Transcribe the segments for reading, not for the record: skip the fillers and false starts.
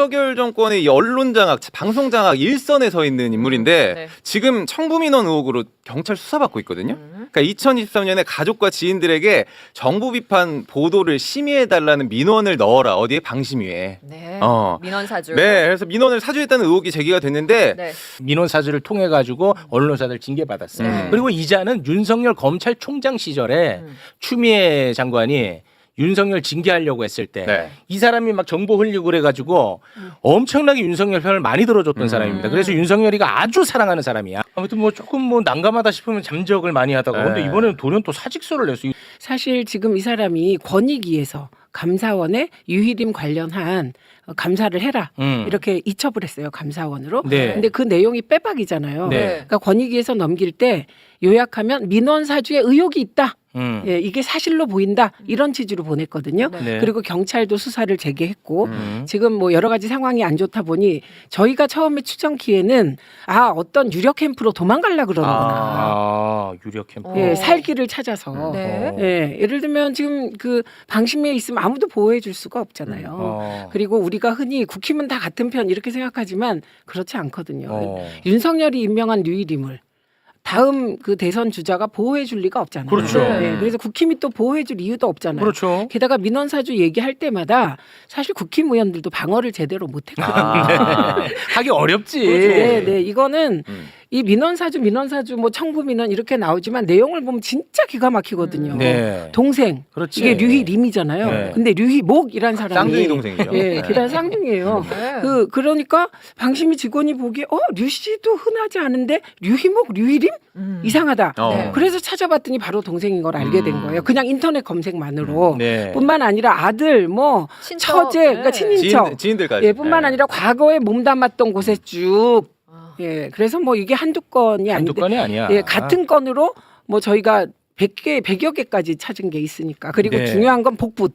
윤석열 정권의 이 언론 장악, 방송 장악 일선에 서 있는 인물인데 네. 지금 청부민원 의혹으로 경찰 수사받고 있거든요. 그러니까 2023년에 가족과 지인들에게 정부 비판 보도를 심의해달라는 민원을 넣어라. 어디에? 방심위에. 네. 어. 민원 사주. 네, 그래서 민원을 사주했다는 의혹이 제기가 됐는데 네. 민원 사주를 통해 가지고 언론사들 징계받았어요. 그리고 이자는 윤석열 검찰총장 시절에 추미애 장관이 윤석열 징계하려고 했을 때 이 네. 사람이 막 정보 흘리고 그래가지고 엄청나게 윤석열 편을 많이 들어줬던 사람입니다. 그래서 윤석열이가 아주 사랑하는 사람이야. 아무튼 뭐 조금 뭐 난감하다 싶으면 잠적을 많이 하다가 네. 근데 이번에는 돌연 또 사직서를 냈어요. 사실 지금 이 사람이 권익위에서 감사원에 유희림 관련한 감사를 해라 이렇게 이첩을 했어요. 감사원으로. 네. 근데 그 내용이 빼박이잖아요. 네. 그러니까 권익위에서 넘길 때 요약하면 민원 사주에 의혹이 있다. 예, 이게 사실로 보인다 이런 취지로 보냈거든요. 네. 그리고 경찰도 수사를 재개했고 지금 뭐 여러 가지 상황이 안 좋다 보니 저희가 처음에 추정키에는 어떤 유력 캠프로 도망가려 그러는구나. 유력 캠프. 예, 살 길을 찾아서. 네. 예, 예를 들면 지금 그 방심위에 있으면 아무도 보호해 줄 수가 없잖아요. 그리고 우리가 흔히 국힘은 다 같은 편 이렇게 생각하지만 그렇지 않거든요. 윤석열이 임명한 류일임을 다음 그 대선 주자가 보호해 줄 리가 없잖아요. 그렇죠. 네, 그래서 국힘이 또 보호해 줄 이유도 없잖아요. 그렇죠. 게다가 민원사주 얘기할 때마다 사실 국힘 의원들도 방어를 제대로 못 했거든요. 하기 어렵지. 네, 이거는 이 민원사주 뭐 청부민원 이렇게 나오지만 내용을 보면 진짜 기가 막히거든요. 네. 동생, 그렇지. 이게 류희림이잖아요. 네. 근데 류희목이란 사람이 쌍둥이 동생이죠. 예, 게다가 쌍둥이에요. 네. 그러니까 방심위 직원이 보기에 류 씨도 흔하지 않은데 류희목, 류희림 이상하다. 네. 그래서 찾아봤더니 바로 동생인 걸 알게 된 거예요. 그냥 인터넷 검색만으로. 네. 뿐만 아니라 아들, 뭐 친척, 처제, 그러니까 네. 친인척, 지인들까지. 예, 뿐만 네. 아니라 과거에 몸담았던 곳에 쭉. 예, 그래서 뭐 이게 한두 건이 아닌데. 한두 건이 아니야. 예, 같은 건으로 뭐 저희가 100여 개까지 찾은 게 있으니까. 그리고 네. 중요한 건 복붙.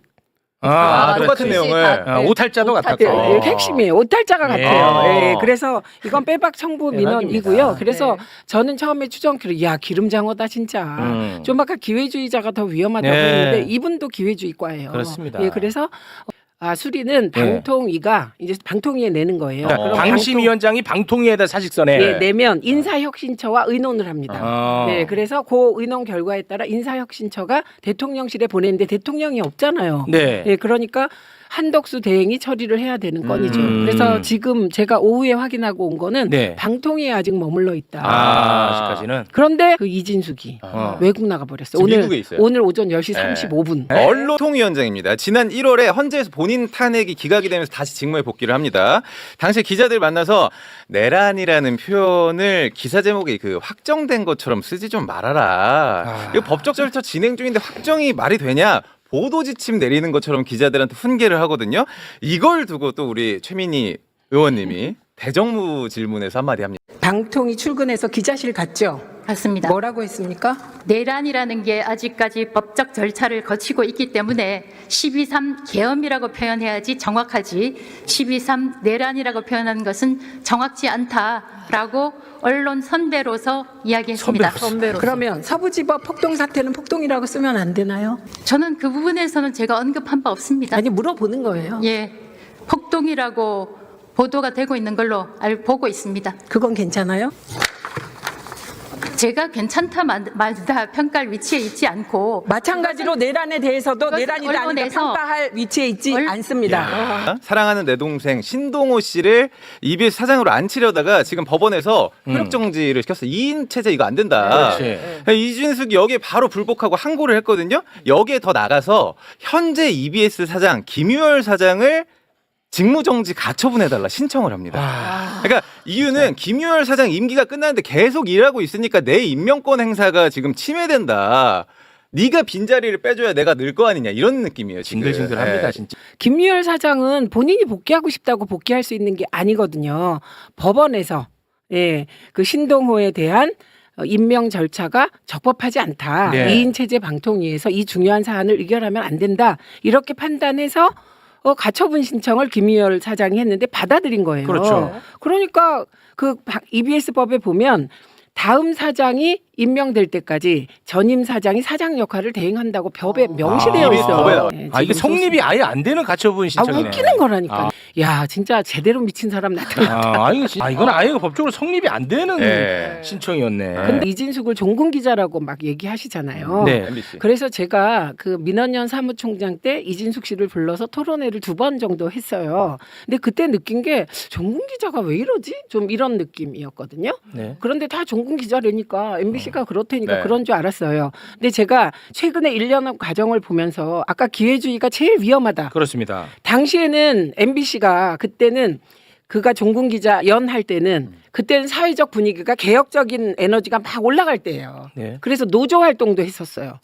똑같은 그렇지. 내용을. 다, 오탈자도 오탈자. 같았고. 예, 핵심이에요. 오탈자가 네. 같아요. 예, 그래서 이건 빼박 청부 민원이고요. 대박입니다. 그래서 네. 저는 처음에 추정키로 야 기름장어다 진짜. 좀 아까 기회주의자가 더 위험하다고 네. 했는데 이분도 기회주의과예요. 그렇습니다. 예, 그래서 수리는 네. 방통위가 이제 방통위에 내는 거예요. 그럼 방심위원장이 방통위에다 사직서내. 예, 내면 인사혁신처와 의논을 합니다. 네, 그래서 그 의논 결과에 따라 인사혁신처가 대통령실에 보내는데 대통령이 없잖아요. 네. 예, 그러니까 한덕수 대행이 처리를 해야 되는 건이죠. 그래서 지금 제가 오후에 확인하고 온 거는 네. 방통위에 아직 머물러 있다. 아직까지는. 그런데 그 이진숙이 외국 나가 버렸어요. 지금 미국에 있어요. 오늘 오전 10시 네. 35분. 언론통위원장입니다. 지난 1월에 헌재에서 본인 탄핵이 기각이 되면서 다시 직무에 복귀를 합니다. 당시 기자들 만나서 내란이라는 표현을 기사 제목에 그 확정된 것처럼 쓰지 좀 말아라. 이거 법적 절차 진행 중인데 확정이 말이 되냐? 보도 지침 내리는 것처럼 기자들한테 훈계를 하거든요. 이걸 두고 또 우리 최민희 의원님이 대정부 질문에서 한마디 합니다. 방통위 출근해서 기자실 갔죠. 맞습니다. 뭐라고 했습니까? 내란이라는 게 아직까지 법적 절차를 거치고 있기 때문에 12.3 계엄이라고 표현해야지 정확하지 12.3 내란이라고 표현하는 것은 정확치 않다라고 언론 선배로서 이야기했습니다. 그러면 서부지법 폭동 사태는 폭동이라고 쓰면 안 되나요? 저는 그 부분에서는 제가 언급한 바 없습니다. 아니 물어보는 거예요. 예, 폭동이라고 보도가 되고 있는 걸로 보고 있습니다. 그건 괜찮아요? 제가 괜찮다 말다 평가할 위치에 있지 않고 마찬가지로 내란에 대해서도 그것은 내란이다 아니다 언론에서 평가할 위치에 있지 않습니다. 사랑하는 내 동생 신동호 씨를 EBS 사장으로 앉히려다가 지금 법원에서 효력 정지를 시켰어요. 2인 체제 이거 안 된다. 이진숙이 여기에 바로 불복하고 항고를 했거든요. 여기에 더 나가서 현재 EBS 사장 김유열 사장을 직무정지 가처분해달라 신청을 합니다. 그러니까 이유는 김유열 사장 임기가 끝났는데 계속 일하고 있으니까 내 임명권 행사가 지금 침해된다. 네가 빈자리를 빼줘야 내가 늘 거 아니냐 이런 느낌이에요. 지금. 징글징글합니다 네. 진짜. 김유열 사장은 본인이 복귀하고 싶다고 복귀할 수 있는 게 아니거든요. 법원에서 그 신동호에 대한 임명 절차가 적법하지 않다. 네. 2인 체제 방통위에서 이 중요한 사안을 의결하면 안 된다. 이렇게 판단해서 가처분 신청을 김유열 사장이 했는데 받아들인 거예요. 그렇죠. 그러니까 그 EBS 법에 보면 다음 사장이 임명될 때까지 전임 사장이 사장 역할을 대행한다고 법에 명시되어 EBS 법에 있어요. 나와요. 네, 이게 지금 성립이 아예 안 되는 가처분 신청이네. 웃기는 거라니까. 야 진짜 제대로 미친 사람 나타났다. 이건 아예 법적으로 성립이 안 되는 네. 신청이었네. 근데 이진숙을 종군 기자라고 막 얘기하시잖아요. 네. MBC. 그래서 제가 그 민원연 사무총장 때 이진숙 씨를 불러서 토론회를 2번 정도 했어요. 근데 그때 느낀 게 종군 기자가 왜 이러지? 좀 이런 느낌이었거든요. 네. 그런데 다 종군 기자라니까 MBC가 그렇다니까 네. 그런 줄 알았어요. 근데 제가 최근에 1년 과정을 보면서 아까 기회주의가 제일 위험하다. 그렇습니다. 당시에는 MBC가 그때는 그가 종군 기자 연할 때는 그때는 사회적 분위기가 개혁적인 에너지가 막 올라갈 때예요. 네. 그래서 노조 활동도 했었어요.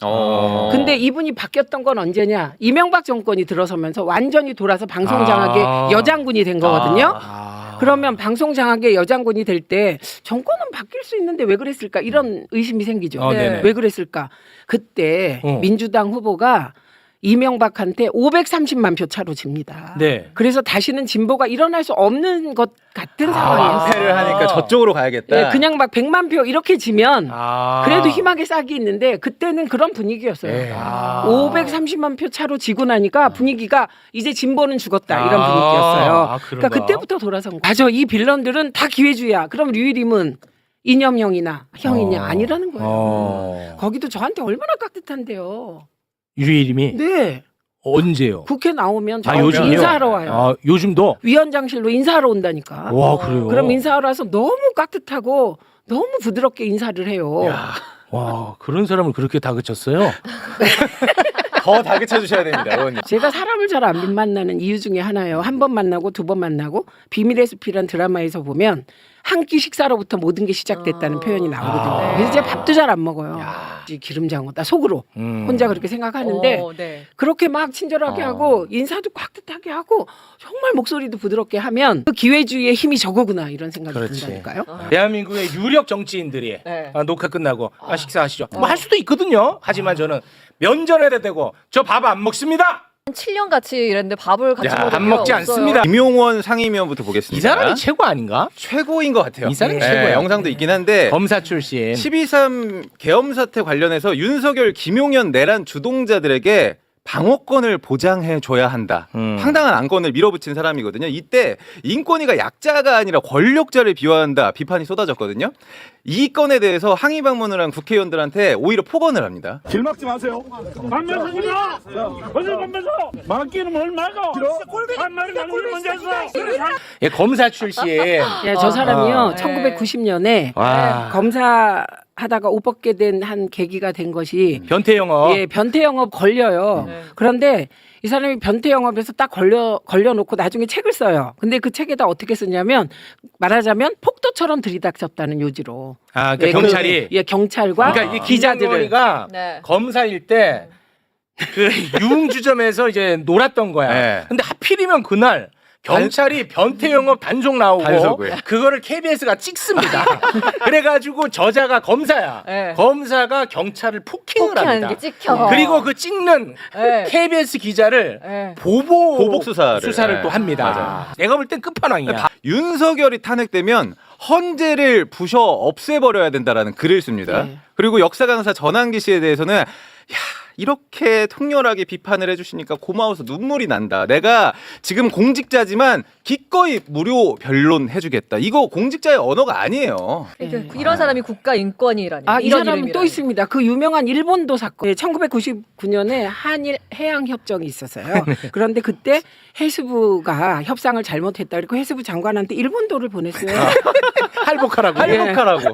근데 이분이 바뀌었던 건 언제냐? 이명박 정권이 들어서면서 완전히 돌아서 방송 장악의 여장군이 된 거거든요. 그러면 방송 장악의 여장군이 될 때 정권은 바뀔 수 있는데 왜 그랬을까? 이런 의심이 생기죠. 네네. 왜 그랬을까? 그때 민주당 후보가 이명박한테 530만 표 차로 집니다. 네. 그래서 다시는 진보가 일어날 수 없는 것 같은 상황이었어요. 완패를 하니까 저쪽으로 가야겠다. 네, 그냥 막 100만 표 이렇게 지면 아. 그래도 희망의 싹이 있는데 그때는 그런 분위기였어요. 네. 530만 표 차로 지고 나니까 분위기가 이제 진보는 죽었다 이런 분위기였어요. 그러니까 그때부터 돌아선 거예요. 맞아, 이 빌런들은 다 기회주의야. 그럼 류일임은 이념형이나 형이냐 아니라는 거예요. 거기도 저한테 얼마나 깍듯한데요. 유일임이 네. 언제요? 국회 나오면 저 요즘요? 인사하러 와요. 아, 요즘도? 위원장실로 인사하러 온다니까. 와, 그래요? 그럼 인사하러 와서 너무 깍듯하고 너무 부드럽게 인사를 해요. 와, 그런 사람을 그렇게 다그쳤어요? 더 다그쳐 주셔야 됩니다, 의원님. 제가 사람을 잘 안 만나는 이유 중에 하나예요. 한 번 만나고 2번 만나고 비밀의 숲이란 드라마에서 보면 한 끼 식사로부터 모든 게 시작됐다는 표현이 나오거든요. 그래서 제가 밥도 잘 안 먹어요. 기름장어다 속으로 혼자 그렇게 생각하는데 네. 그렇게 막 친절하게 하고 인사도 깍듯하게 하고 정말 목소리도 부드럽게 하면 그 기회주의의 힘이 저거구나 이런 생각이 그렇지. 든다니까요. 대한민국의 유력 정치인들이 네. 녹화 끝나고 식사하시죠. 뭐 할 수도 있거든요. 하지만 저는 면전에다 대고 저 밥 안 먹습니다. 7년 같이 일했는데 밥을 같이 먹은 안 적이 먹지 없어요. 않습니다. 김용원 상임위원부터 보겠습니다. 이 사람이 최고 아닌가? 최고인 것 같아요. 이 사람이 네, 최고야. 영상도 있긴 한데 검사 출신. 12.3 계엄 사태 관련해서 윤석열, 김용현 내란 주동자들에게 방어권을 보장해 줘야 한다. 황당한 안건을 밀어붙인 사람이거든요. 이때 인권위가 약자가 아니라 권력자를 비화한다 비판이 쏟아졌거든요. 이 건에 대해서 항의 방문을 한 국회의원들한테 오히려 폭언을 합니다. 길 막지 마세요. 반면서지마! 어디 반면서! 막기는 뭘 막어! 한 마리 가는 게 문제였어! 예, 검사 출신. 예, 저 사람이요. 네. 1990년에 와. 검사 하다가 옷 벗게 된 한 계기가 된 것이 변태 영어. 예, 변태 영업 걸려요. 그런데 이 사람이 변태 영업에서 딱 걸려놓고 나중에 책을 써요. 근데 그 책에다 어떻게 쓰냐면 말하자면 폭도처럼 들이닥쳤다는 요지로. 아, 그러니까 예, 경찰이. 예, 경찰과 그러니까 이 기자들을. 기자들이가 네. 검사일 때 그 유흥주점에서 이제 놀았던 거야. 네. 근데 하필이면 그날 경찰이 변태 영업 단속 나오고 단속을. 그거를 KBS가 찍습니다. 그래가지고 저자가 검사야. 네. 검사가 경찰을 폭행을 폭행하는 합니다. 게 찍혀. 그리고 그 찍는 네. KBS 기자를 네. 보복 수사를. 또 합니다. 맞아요. 내가 볼 땐 끝판왕이야. 윤석열이 탄핵되면 헌재를 부셔 없애버려야 된다라는 글을 씁니다. 네. 그리고 역사 강사 전환기 씨에 대해서는 야 이렇게 통렬하게 비판을 해주시니까 고마워서 눈물이 난다. 내가 지금 공직자지만 기꺼이 무료 변론 해주겠다. 이거 공직자의 언어가 아니에요. 그러니까 이런 사람이 국가인권이라니. 아, 이 이런 사람은 이름이라니. 또 있습니다. 그 유명한 일본도 사건. 1999년에 한일 해양 협정이 있었어요. 그런데 그때 해수부가 협상을 잘못했다. 그리고 해수부 장관한테 일본도를 보냈어요. 할복하라고. 할복하라고.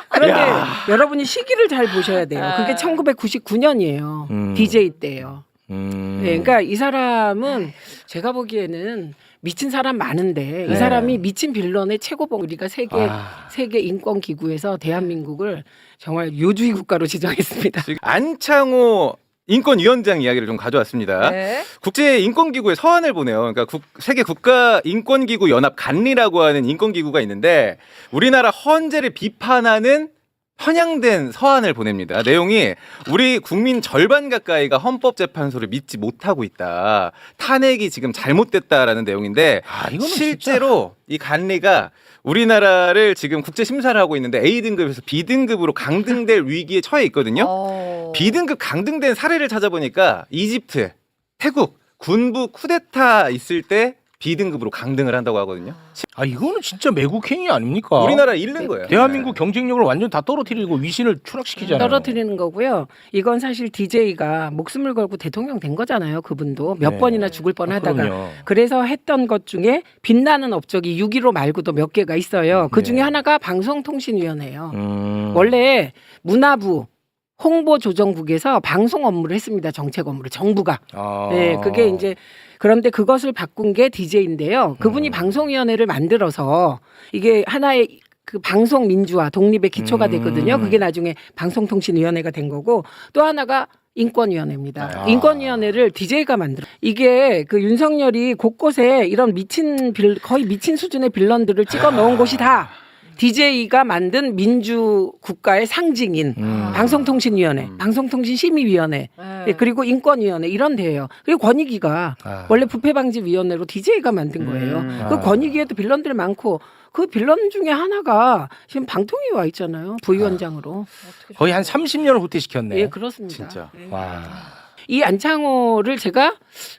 그런데 야. 여러분이 시기를 잘 보셔야 돼요. 그게 1999년이에요. DJ 때예요. 네, 그러니까 이 사람은 제가 보기에는 미친 사람 많은데 이 사람이 미친 빌런의 최고봉. 우리가 세계 인권 기구에서 대한민국을 정말 요주의 국가로 지정했습니다. 안창호 인권위원장 이야기를 좀 가져왔습니다. 네. 국제인권기구에 서한을 보내요. 그러니까 세계 국가인권기구 연합 간리라고 하는 인권기구가 있는데 우리나라 헌재를 비판하는 편향된 서한을 보냅니다. 내용이 우리 국민 절반 가까이가 헌법재판소를 믿지 못하고 있다. 탄핵이 지금 잘못됐다라는 내용인데 이거는 실제로 이 간리가 우리나라를 지금 국제 심사를 하고 있는데 A등급에서 B등급으로 강등될 위기에 처해 있거든요. B등급 강등된 사례를 찾아보니까 이집트, 태국 군부 쿠데타 있을 때 B등급으로 강등을 한다고 하거든요. 아 이거는 진짜 매국행위 아닙니까? 우리나라 잃는 거예요. 대한민국 경쟁력을 완전 다 떨어뜨리고 위신을 추락시키잖아요. 떨어뜨리는 거고요. 이건 사실 DJ가 목숨을 걸고 대통령 된 거잖아요. 그분도 몇 네. 번이나 죽을 뻔하다가. 그럼요. 그래서 했던 것 중에 빛나는 업적이 6.15 말고도 몇 개가 있어요. 그 중에 네. 하나가 방송통신위원회예요. 원래 문화부 홍보조정국에서 방송 업무를 했습니다. 정책 업무를 정부가. 아. 네, 그게 이제 그런데 그것을 바꾼 게 DJ인데요. 그분이 방송위원회를 만들어서 이게 하나의 그 방송 민주화 독립의 기초가 됐거든요. 그게 나중에 방송통신위원회가 된 거고 또 하나가 인권위원회입니다. 아. 인권위원회를 DJ가 만들어. 이게 그 윤석열이 곳곳에 이런 거의 미친 수준의 빌런들을 찍어 넣은 곳이 다 DJ가 만든 민주 국가의 상징인 방송통신위원회, 방송통신심의위원회, 네. 예, 그리고 인권위원회 이런 데예요. 그리고 권익위가 원래 부패방지위원회로 DJ가 만든 거예요. 그 권익위에도 빌런들 많고 그 빌런 중에 하나가 지금 방통위에 와 있잖아요. 부위원장으로. 거의 한 30년을 후퇴시켰네. 예, 그렇습니다. 진짜. 예. 와. 이 안창호를 제가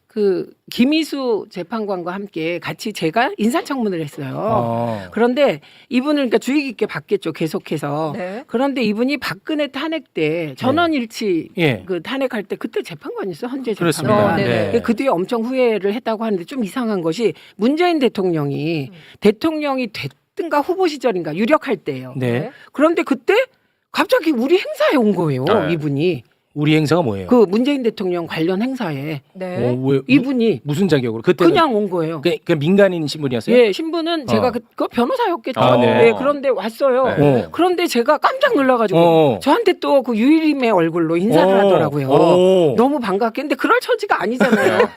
그 김희수 재판관과 함께 같이 제가 인사청문을 했어요. 그런데 이분을 그러니까 주의 깊게 봤겠죠. 계속해서. 네. 그런데 이분이 박근혜 탄핵 때 전원일치 예. 그 탄핵할 때 그때 재판관이었어요. 헌재 그렇습니다. 재판관. 네. 그 뒤에 엄청 후회를 했다고 하는데 좀 이상한 것이 문재인 대통령이 대통령이 됐든가 후보 시절인가 유력할 때예요. 네. 그런데 그때 갑자기 우리 행사에 온 거예요. 네. 이분이. 우리 행사가 뭐예요? 그 문재인 대통령 관련 행사에 네. 왜, 이분이 무슨 자격으로? 그때 그냥 온 거예요. 그 민간인 신분이었어요? 예, 신분은 제가 어. 그 변호사였겠죠. 아, 네. 예, 그런데 왔어요. 네. 그런데 제가 깜짝 놀라가지고 어. 저한테 또 그 유일임의 얼굴로 인사를 하더라고요. 너무 반갑게. 근데 그럴 처지가 아니잖아요.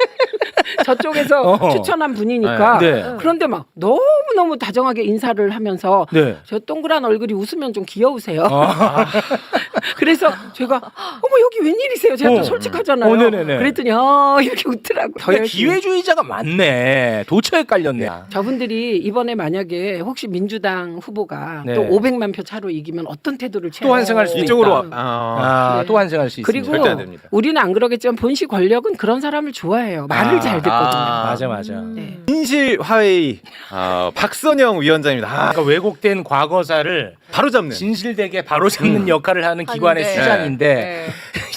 저쪽에서 추천한 분이니까. 네. 그런데 막 너무너무 다정하게 인사를 하면서 네. 저 동그란 얼굴이 웃으면 좀 귀여우세요. 그래서 제가 어머 여기 웬일이세요? 제가 또 솔직하잖아요. 네네네. 그랬더니 이렇게 웃더라고요. 그러니까 기회주의자가 많네. 도처에 깔렸네. 저분들이 이번에 만약에 혹시 민주당 후보가 네. 또 500만 표 차로 이기면 어떤 태도를 취할지 또 환생할 수 이쪽으로 있다. 와. 또 환생할 수 있습니다. 그리고 절대 안 됩니다. 우리는 안 그러겠지만 본시 권력은 그런 사람을 좋아해요. 말을 잘 듣거든요. 맞아. 네. 진실화웨이 박선영 위원장입니다. 그러니까 왜곡된 과거사를 바로 잡는. 진실되게 바로잡는 역할을 하는 기관의 하는데. 수장인데 네.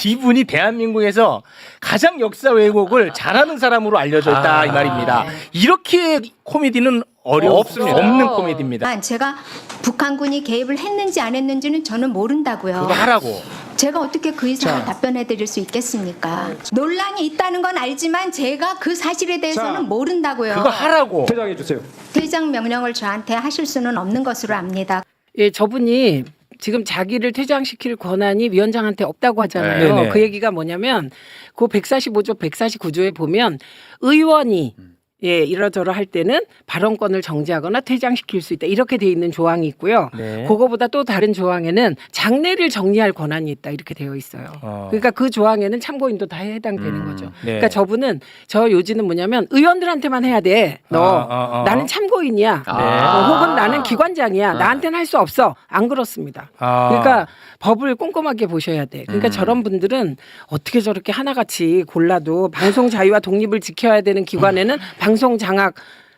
이분이 대한민국에서 가장 역사 왜곡을 잘하는 사람으로 알려져 있다 이 말입니다. 이렇게 코미디는 없습니다. 없는 코미디입니다. 제가 북한군이 개입을 했는지 안 했는지는 저는 모른다고요. 그거 하라고. 제가 어떻게 그 이상을 답변해 드릴 수 있겠습니까? 논란이 있다는 건 알지만 제가 그 사실에 대해서는 모른다고요. 그거 하라고. 퇴장해 주세요. 퇴장 명령을 저한테 하실 수는 없는 것으로 압니다. 예, 저분이 지금 자기를 퇴장시킬 권한이 위원장한테 없다고 하잖아요. 네네. 그 얘기가 뭐냐면 그 145조, 149조에 보면 의원이 이러저러 할 때는 발언권을 정지하거나 퇴장시킬 수 있다. 이렇게 돼 있는 조항이 있고요. 네. 그거보다 또 다른 조항에는 장례를 정리할 권한이 있다. 이렇게 되어 있어요. 그러니까 그 조항에는 참고인도 다 해당되는 거죠. 네. 그러니까 저분은 저 요지는 뭐냐면 의원들한테만 해야 돼. 너 나는 참고인이야. 혹은 나는 기관장이야. 나한테는 할 수 없어. 안 그렇습니다. 그러니까 법을 꼼꼼하게 보셔야 돼. 그러니까 저런 분들은 어떻게 저렇게 하나같이 골라도 방송 자유와 독립을 지켜야 되는 기관에는 방송 장악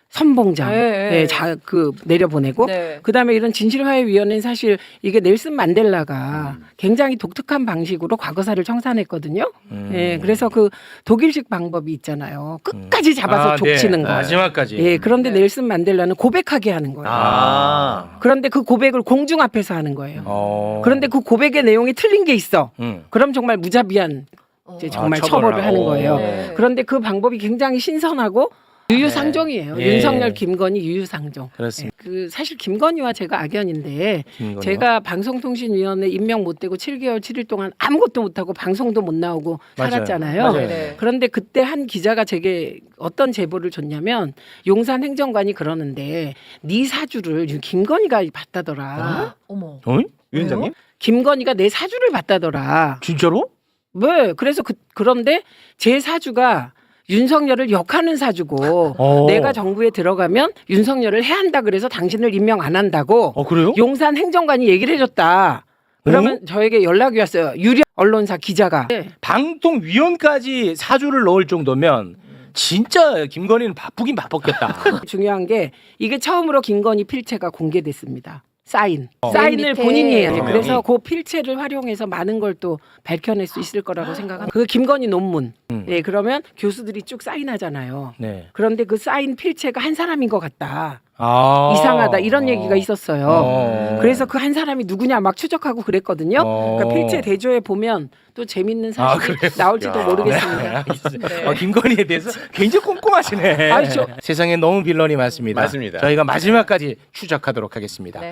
선봉장 네. 그 내려보내고 네. 그다음에 이런 진실화해위원회는 사실 이게 넬슨 만델라가 굉장히 독특한 방식으로 과거사를 청산했거든요. 예, 그래서 그 독일식 방법이 있잖아요. 끝까지 잡아서 족치는 거. 마지막까지. 예, 그런데 넬슨 만델라는 고백하게 하는 거예요. 그런데 그 고백을 공중 앞에서 하는 거예요. 그런데 그 고백의 내용이 틀린 게 있어. 그럼 정말 무자비한 이제 정말 처벌을 하는 거예요. 네. 그런데 그 방법이 굉장히 신선하고 유유상종이에요. 예. 윤석열, 김건희 유유상종. 그렇습니다. 그 사실 김건희와 제가 악연인데 김건희와? 제가 방송통신위원회 임명 못 되고 7개월 7일 동안 아무것도 못 하고 방송도 못 나오고 맞아요. 살았잖아요. 맞아요. 네. 그런데 그때 한 기자가 제게 어떤 제보를 줬냐면 용산 행정관이 그러는데 네 사주를 김건희가 봤다더라. 어머. 위원장님? 김건희가 내 사주를 봤다더라. 진짜로? 네. 그래서 그런데 제 사주가 윤석열을 역하는 사주고 내가 정부에 들어가면 윤석열을 해한다 그래서 당신을 임명 안 한다고 그래요? 용산 행정관이 얘기를 해줬다. 그러면 저에게 연락이 왔어요. 유력 언론사 기자가. 방통위원까지 사주를 넣을 정도면 진짜 김건희는 바쁘긴 바빴겠다. 중요한 게 이게 처음으로 김건희 필체가 공개됐습니다. 사인을 맨 밑에. 본인이 해야지. 어. 그래서 그 필체를 활용해서 많은 걸 또 밝혀낼 수 있을 거라고 생각합니다. 그 김건희 논문. 예, 그러면 교수들이 쭉 사인하잖아요. 네. 그런데 그 사인 필체가 한 사람인 것 같다. 아. 이상하다 이런 얘기가 있었어요. 어. 그래서 그 한 사람이 누구냐 막 추적하고 그랬거든요. 그러니까 필체 대조에 보면 또 재밌는 사실이 나올지도 모르겠습니다. 김건희에 대해서 굉장히 꼼꼼하시네. 아니, 세상에 너무 빌런이 많습니다. 맞습니다. 저희가 마지막까지 추적하도록 하겠습니다. 네.